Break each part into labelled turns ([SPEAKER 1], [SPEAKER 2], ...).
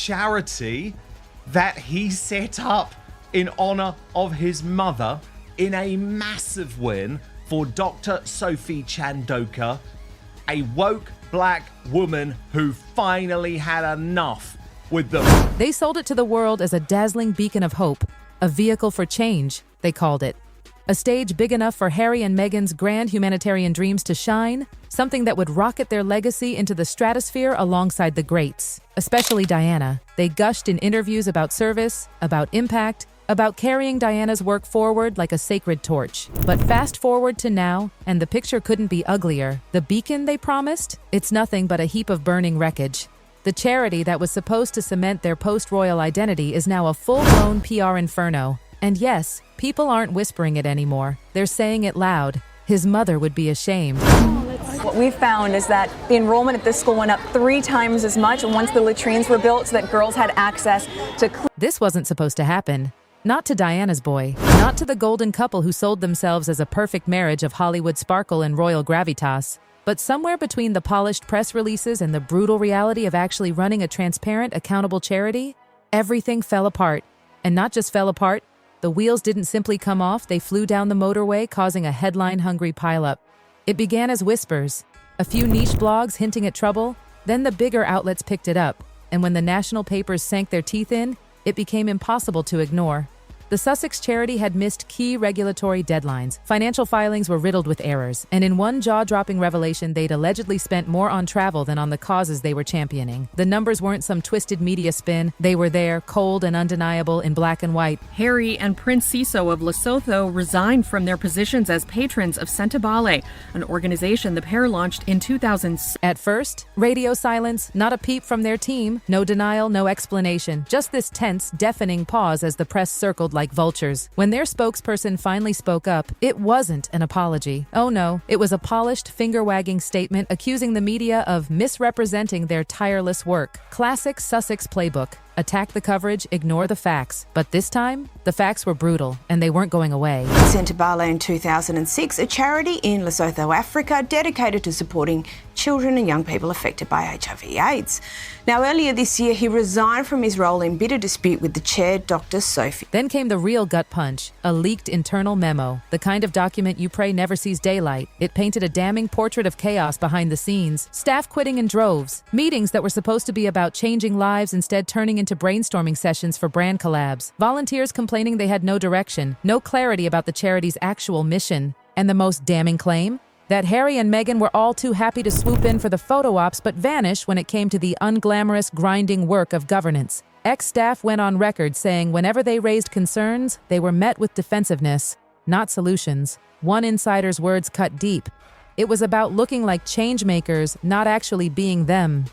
[SPEAKER 1] charity that he set up in honor of his mother in a massive win for Dr. Sophie Chandoka, a woke black woman who finally had enough with them.
[SPEAKER 2] They sold it to the world as a dazzling beacon of hope, a vehicle for change, they called it. A stage big enough for Harry and Meghan's grand humanitarian dreams to shine, something that would rocket their legacy into the stratosphere alongside the greats, especially Diana. They gushed in interviews about service, about impact, about carrying Diana's work forward like a sacred torch. But fast forward to now, and the picture couldn't be uglier. The beacon they promised? It's nothing but a heap of burning wreckage. The charity that was supposed to cement their post-royal identity is now a full-blown PR inferno. And yes, people aren't whispering it anymore. They're saying it loud. His mother would be ashamed.
[SPEAKER 3] What we've found is that the enrollment at this school went up 3 times as much once the latrines were built so that girls had access to
[SPEAKER 2] This wasn't supposed to happen. Not to Diana's boy. Not to the golden couple who sold themselves as a perfect marriage of Hollywood sparkle and royal gravitas. But somewhere between the polished press releases and the brutal reality of actually running a transparent, accountable charity, everything fell apart. And not just fell apart, the wheels didn't simply come off, they flew down the motorway, causing a headline-hungry pileup. It began as whispers, a few niche blogs hinting at trouble, then the bigger outlets picked it up, and when the national papers sank their teeth in, it became impossible to ignore. The Sussex charity had missed key regulatory deadlines. Financial filings were riddled with errors, and in one jaw-dropping revelation, they'd allegedly spent more on travel than on the causes they were championing. The numbers weren't some twisted media spin. They were there, cold and undeniable, in black and white.
[SPEAKER 4] Harry and Prince Siso of Lesotho resigned from their positions as patrons of Sentabale, an organization the pair launched in 2006.
[SPEAKER 2] At first, radio silence, not a peep from their team, no denial, no explanation, just this tense, deafening pause as the press circled like vultures. When their spokesperson finally spoke up, it wasn't an apology. Oh no, it was a polished, finger-wagging statement accusing the media of misrepresenting their tireless work. Classic Sussex playbook. Attack the coverage, ignore the facts. But this time, the facts were brutal, and they weren't going away.
[SPEAKER 5] Sentabale in 2006, a charity in Lesotho, Africa, dedicated to supporting children and young people affected by HIV/AIDS. Now, earlier this year, he resigned from his role in bitter dispute with the chair, Dr. Sophie.
[SPEAKER 2] Then came the real gut punch, a leaked internal memo, the kind of document you pray never sees daylight. It painted a damning portrait of chaos behind the scenes, staff quitting in droves, meetings that were supposed to be about changing lives instead turning into brainstorming sessions for brand collabs, volunteers complaining they had no direction, no clarity about the charity's actual mission. And the most damning claim? That Harry and Meghan were all too happy to swoop in for the photo ops but vanish when it came to the unglamorous, grinding work of governance. Ex-staff went on record saying whenever they raised concerns, they were met with defensiveness, not solutions. One insider's words cut deep. It was about looking like changemakers, not actually being them.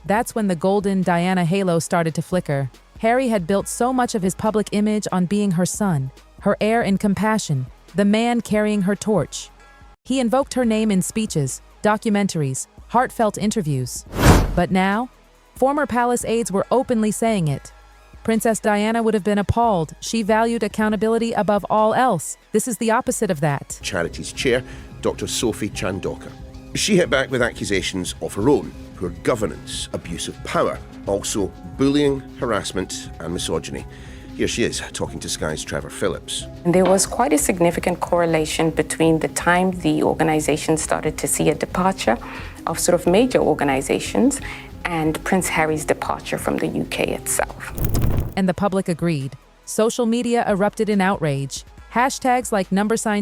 [SPEAKER 2] That's when the golden Diana halo started to flicker. Harry had built so much of his public image on being her son, her heir in compassion, the man carrying her torch. He invoked her name in speeches, documentaries, heartfelt interviews. But now, former palace aides were openly saying it. Princess Diana would have been appalled. She valued accountability above all else. This is the opposite of that.
[SPEAKER 6] Charity's chair, Dr. Sophie Chandoka. She hit back with accusations of her own: poor governance, abuse of power, also bullying, harassment and misogyny. Here she is, talking to Sky's Trevor Phillips.
[SPEAKER 7] There was quite a significant correlation between the time the organization started to see a departure of sort of major organizations and Prince Harry's departure from the UK itself.
[SPEAKER 2] And the public agreed. Social media erupted in outrage. Hashtags like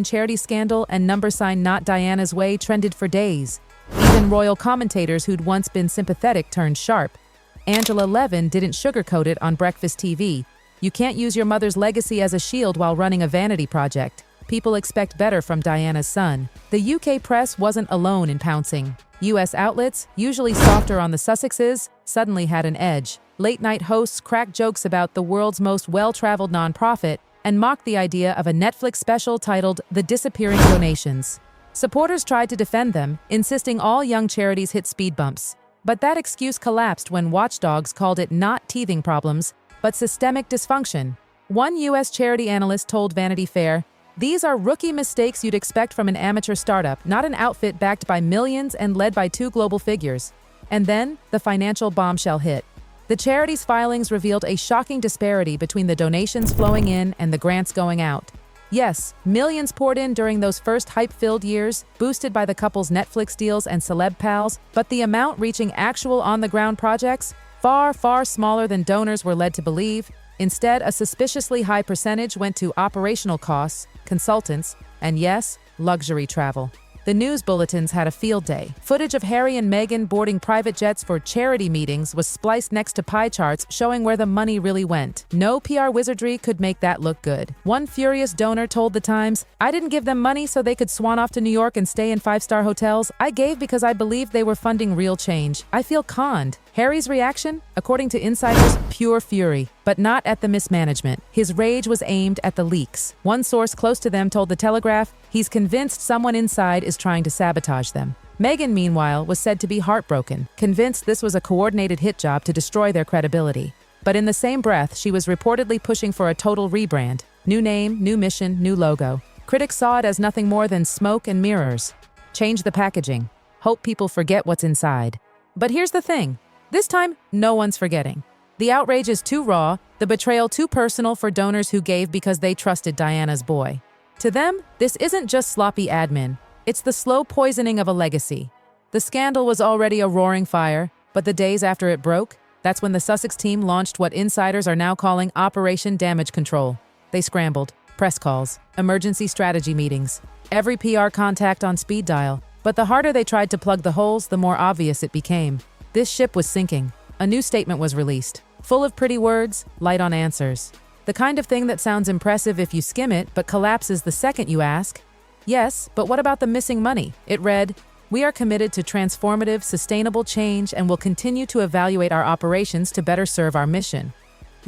[SPEAKER 2] #charity scandal and #not Diana's way trended for days. Even royal commentators who'd once been sympathetic turned sharp. Angela Levin didn't sugarcoat it on breakfast TV. You can't use your mother's legacy as a shield while running a vanity project. People expect better from Diana's son. The UK press wasn't alone in pouncing. US outlets, usually softer on the Sussexes, suddenly had an edge. Late-night hosts cracked jokes about the world's most well-traveled nonprofit and mocked the idea of a Netflix special titled The Disappearing Donations. Supporters tried to defend them, insisting all young charities hit speed bumps. But that excuse collapsed when watchdogs called it not teething problems, but systemic dysfunction. One U.S. charity analyst told Vanity Fair, "These are rookie mistakes you'd expect from an amateur startup, not an outfit backed by millions and led by 2 global figures." And then, the financial bombshell hit. The charity's filings revealed a shocking disparity between the donations flowing in and the grants going out. Yes, millions poured in during those first hype-filled years, boosted by the couple's Netflix deals and celeb pals, but the amount reaching actual on-the-ground projects, far, far smaller than donors were led to believe. Instead, a suspiciously high percentage went to operational costs, consultants, and yes, luxury travel. The news bulletins had a field day. Footage of Harry and Meghan boarding private jets for charity meetings was spliced next to pie charts showing where the money really went. No PR wizardry could make that look good. One furious donor told The Times, "I didn't give them money so they could swan off to New York and stay in five-star hotels. I gave because I believed they were funding real change. I feel conned." Harry's reaction? According to insiders, pure fury, but not at the mismanagement. His rage was aimed at the leaks. One source close to them told The Telegraph he's convinced someone inside is trying to sabotage them. Meghan, meanwhile, was said to be heartbroken, convinced this was a coordinated hit job to destroy their credibility. But in the same breath, she was reportedly pushing for a total rebrand. New name, new mission, new logo. Critics saw it as nothing more than smoke and mirrors. Change the packaging. Hope people forget what's inside. But here's the thing. This time, no one's forgetting. The outrage is too raw, the betrayal too personal for donors who gave because they trusted Diana's boy. To them, this isn't just sloppy admin. It's the slow poisoning of a legacy. The scandal was already a roaring fire, but the days after it broke, that's when the Sussex team launched what insiders are now calling Operation Damage Control. They scrambled. Press calls, emergency strategy meetings, every PR contact on speed dial. But the harder they tried to plug the holes, the more obvious it became. This ship was sinking. A new statement was released, full of pretty words, light on answers. The kind of thing that sounds impressive if you skim it, but collapses the second you ask. Yes, but what about the missing money? It read, "We are committed to transformative, sustainable change and will continue to evaluate our operations to better serve our mission."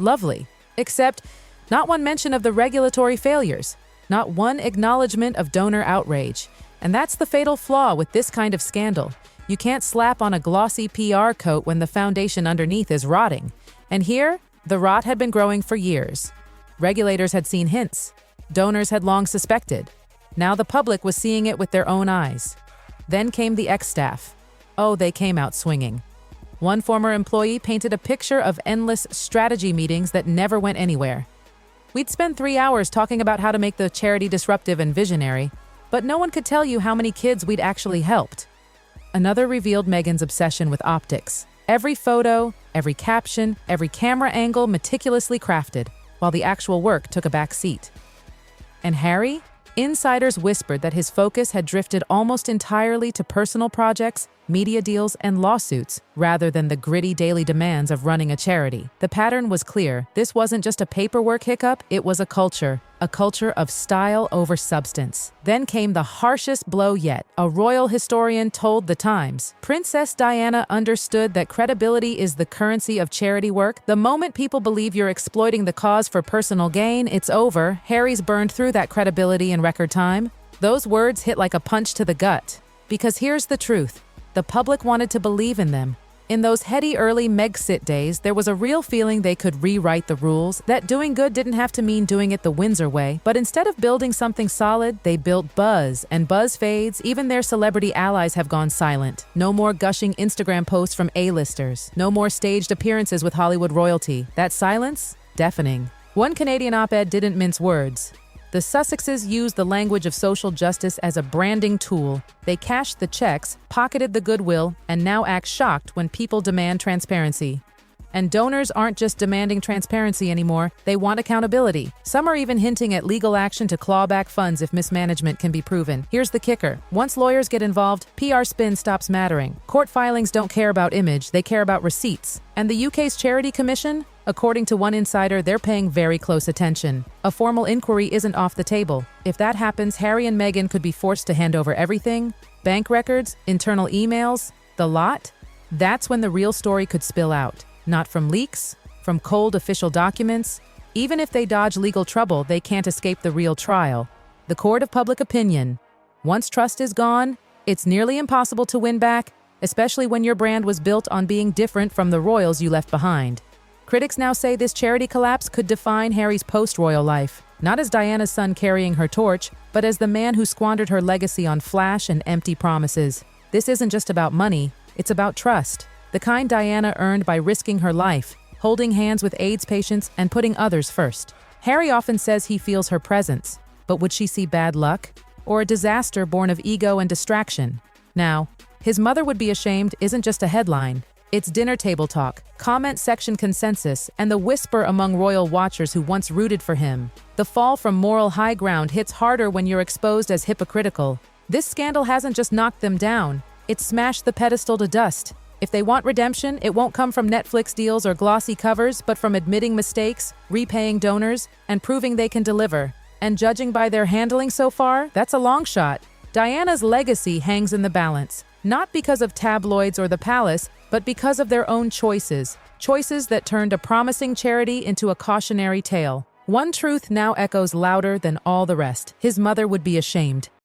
[SPEAKER 2] Lovely. Except, not one mention of the regulatory failures. Not one acknowledgement of donor outrage. And that's the fatal flaw with this kind of scandal. You can't slap on a glossy PR coat when the foundation underneath is rotting. And here, the rot had been growing for years. Regulators had seen hints. Donors had long suspected. Now the public was seeing it with their own eyes. Then came the ex-staff. Oh, they came out swinging. One former employee painted a picture of endless strategy meetings that never went anywhere. We'd spend 3 hours talking about how to make the charity disruptive and visionary, but no one could tell you how many kids we'd actually helped. Another revealed Meghan's obsession with optics. Every photo, every caption, every camera angle meticulously crafted, while the actual work took a back seat. And Harry? Insiders whispered that his focus had drifted almost entirely to personal projects, media deals, and lawsuits, rather than the gritty daily demands of running a charity. The pattern was clear. This wasn't just a paperwork hiccup, it was a culture of style over substance. Then came the harshest blow yet. A royal historian told The Times, "Princess Diana understood that credibility is the currency of charity work. The moment people believe you're exploiting the cause for personal gain, it's over." Harry's burned through that credibility in record time. Those words hit like a punch to the gut. Because here's the truth. The public wanted to believe in them. In those heady early Megxit days, there was a real feeling they could rewrite the rules, that doing good didn't have to mean doing it the Windsor way. But instead of building something solid, they built buzz, and buzz fades. Even their celebrity allies have gone silent. No more gushing Instagram posts from A-listers. No more staged appearances with Hollywood royalty. That silence? Deafening. One Canadian op-ed didn't mince words. The Sussexes used the language of social justice as a branding tool. They cashed the checks, pocketed the goodwill, and now act shocked when people demand transparency. And donors aren't just demanding transparency anymore, they want accountability. Some are even hinting at legal action to claw back funds if mismanagement can be proven. Here's the kicker. Once lawyers get involved, PR spin stops mattering. Court filings don't care about image, they care about receipts. And the UK's Charity Commission? According to one insider, they're paying very close attention. A formal inquiry isn't off the table. If that happens, Harry and Meghan could be forced to hand over everything. Bank records, internal emails, the lot. That's when the real story could spill out. Not from leaks, from cold official documents. Even if they dodge legal trouble, they can't escape the real trial. The court of public opinion. Once trust is gone, it's nearly impossible to win back, especially when your brand was built on being different from the royals you left behind. Critics now say this charity collapse could define Harry's post-royal life, not as Diana's son carrying her torch, but as the man who squandered her legacy on flash and empty promises. This isn't just about money, it's about trust. The kind Diana earned by risking her life, holding hands with AIDS patients and putting others first. Harry often says he feels her presence, but would she see bad luck? Or a disaster born of ego and distraction? Now, his mother would be ashamed isn't just a headline. It's dinner table talk, comment section consensus, and the whisper among royal watchers who once rooted for him. The fall from moral high ground hits harder when you're exposed as hypocritical. This scandal hasn't just knocked them down, it's smashed the pedestal to dust. If they want redemption, it won't come from Netflix deals or glossy covers, but from admitting mistakes, repaying donors, and proving they can deliver. And judging by their handling so far, that's a long shot. Diana's legacy hangs in the balance, not because of tabloids or the palace, but because of their own choices. Choices that turned a promising charity into a cautionary tale. One truth now echoes louder than all the rest. His mother would be ashamed.